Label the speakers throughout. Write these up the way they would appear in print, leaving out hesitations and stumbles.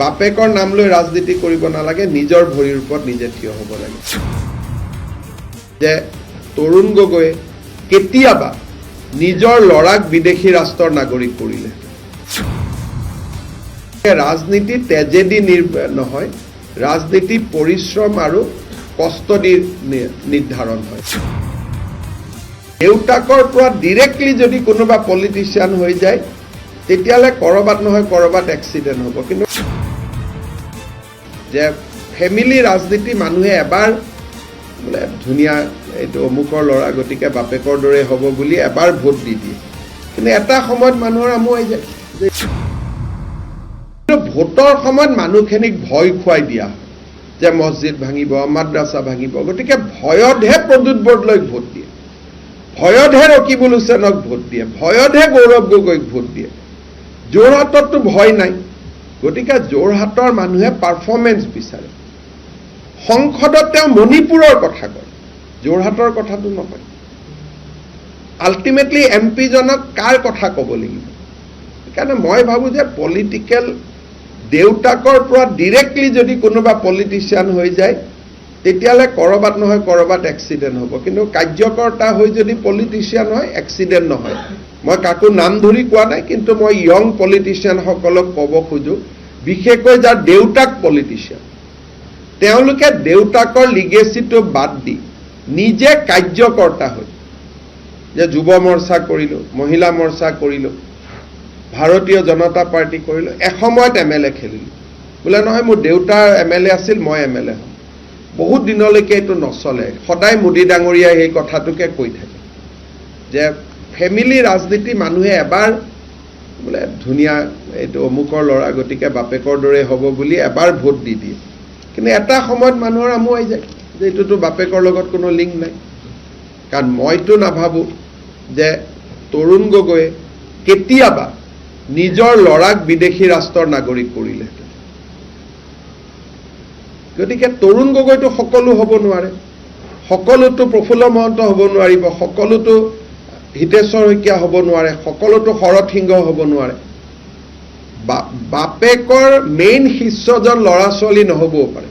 Speaker 1: বাপেকৰ নাম লৈ ৰাজনীতি কৰিব নালাগে, নিজৰ ভৰিৰ ওপৰত নিজে থিয় হ'ব লাগে। যে তৰুণ গগৈয়ে কেতিয়াবা নিজৰ ল'ৰাক বিদেশী ৰাষ্ট্ৰৰ নাগৰিক কৰিলে। ৰাজনীতি তেজেদি নহয়, ৰাজনীতি পৰিশ্ৰম আৰু কষ্ট দি নিৰ্ধাৰণ হয়। দেউতাকৰ পৰা ডিৰেক্টলি যদি কোনোবা পলিটিচিয়ান হৈ যায়, তেতিয়াহ'লে ক'ৰবাত নহয় ক'ৰবাত এক্সিডেণ্ট হ'ব। কিন্তু যে ফেমিলি ৰাজনীতি মানুহে এবাৰ বোলে ধুনীয়া এইটো অমুকৰ ল'ৰা, গতিকে বাপেকৰ দৰে হ'ব বুলি এবাৰ ভোট দি দিয়ে। কিন্তু এটা সময়ত মানুহৰ আমুৱাই যায়। ভোটৰ সময়ত মানুহখিনিক ভয় খুৱাই দিয়া যে মছজিদ ভাঙিব, মাদ্ৰাছা ভাঙিব, গতিকে ভয়তহে প্ৰদ্যুৎ বৰদলৈক ভোট দিয়ে, ভয়তহে ৰকিবুল হুছেইনক ভোট দিয়ে, ভয়তহে গৌৰৱ গগৈক ভোট দিয়ে। যোৰহাটততো ভয় নাই, গতিকে যোৰহাটৰ মানুহে পাৰফৰ্মেঞ্চ বিচাৰে। সংসদত তেওঁ মণিপুৰৰ কথা কয়, যোৰহাটৰ কথাটো নকয়। আল্টিমেটলি এমপিজনক কাৰ কথা ক'ব লাগিব? সেইকাৰণে মই ভাবোঁ যে পলিটিকেল দেউতাকৰ পৰা ডিৰেক্টলি যদি কোনোবা পলিটিচিয়ান হৈ যায়, তেতিয়াহ'লে ক'ৰবাত নহয় ক'ৰবাত এক্সিডেণ্ট হ'ব। কিন্তু কাৰ্যকৰ্তা হৈ যদি পলিটিচিয়ান হয়, এক্সিডেণ্ট নহয়। মই কাকো নাম ধৰি কোৱা নাই, কিন্তু মই য়ং পলিটিচিয়ানসকলক ক'ব খোজোঁ, বিশেষকৈ যাৰ দেউতাক পলিটিচিয়ান, তেওঁলোকে দেউতাকৰ লিগেচিটো বাদ দি নিজে কাৰ্যকৰ্তা হৈ, যে যুৱ মৰ্চা কৰিলোঁ, মহিলা মৰ্চা কৰিলোঁ, ভাৰতীয় জনতা পাৰ্টি কৰিলোঁ, এসময়ত MLA খেলিলোঁ। বোলে নহয় মোৰ দেউতাৰ MLA আছিল, মই MLA হ'ম। বহুত দিনলৈকে এইটো নচলে। সদায় মোদী ডাঙৰীয়াই সেই কথাটোকে কৈ থাকে যে ফেমিলি ৰাজনীতি মানুহে এবাৰ বোলে ধুনীয়া এইটো অমুকৰ ল'ৰা, গতিকে বাপেকৰ দৰে হ'ব বুলি এবাৰ ভোট দি দিয়ে। কিন্তু এটা সময়ত মানুহৰ আমুৱাই যায় যে এইটোতো বাপেকৰ লগত কোনো লিংক নাই। কাৰণ মইতো নাভাবোঁ যে তৰুণ গগৈয়ে কেতিয়াবা নিজৰ ল'ৰাক বিদেশী ৰাষ্ট্ৰৰ নাগৰিক কৰিলে। গতিকে তৰুণ গগৈটো সকলো হ'ব নোৱাৰে, সকলোতো প্ৰফুল্ল মহন্ত হ'ব নোৱাৰিব, সকলোতো হিতেশ্বৰ শইকীয়া হ'ব নোৱাৰে, সকলোতো শৰৎ সিংহ হ'ব নোৱাৰে। বাপেকৰ মেইন শিষ্যজন ল'ৰা ছোৱালী নহ'বও পাৰে,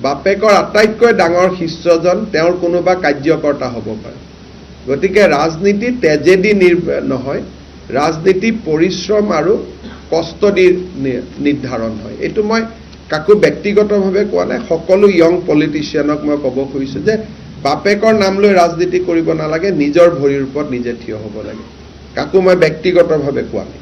Speaker 1: বাপেকৰ আটাইতকৈ ডাঙৰ শিষ্যজন তেওঁৰ কোনোবা কাৰ্যকৰ্তা হ'ব পাৰে। গতিকে ৰাজনীতি তেজেদি নহয়, ৰাজনীতি পৰিশ্ৰম আৰু কষ্ট দি নিৰ্ধাৰণ হয়। এইটো মই কাকো ব্যক্তিগতভাৱে কোৱা নাই, সকলো য়ং পলিটিচিয়ানক মই ক'ব খুজিছোঁ যে বাপেকৰ নাম লৈ ৰাজনীতি কৰিব নালাগে, নিজৰ ভৰিৰ ওপৰত নিজে থিয় হ'ব লাগে। কাকো মই ব্যক্তিগতভাৱে কোৱা নাই।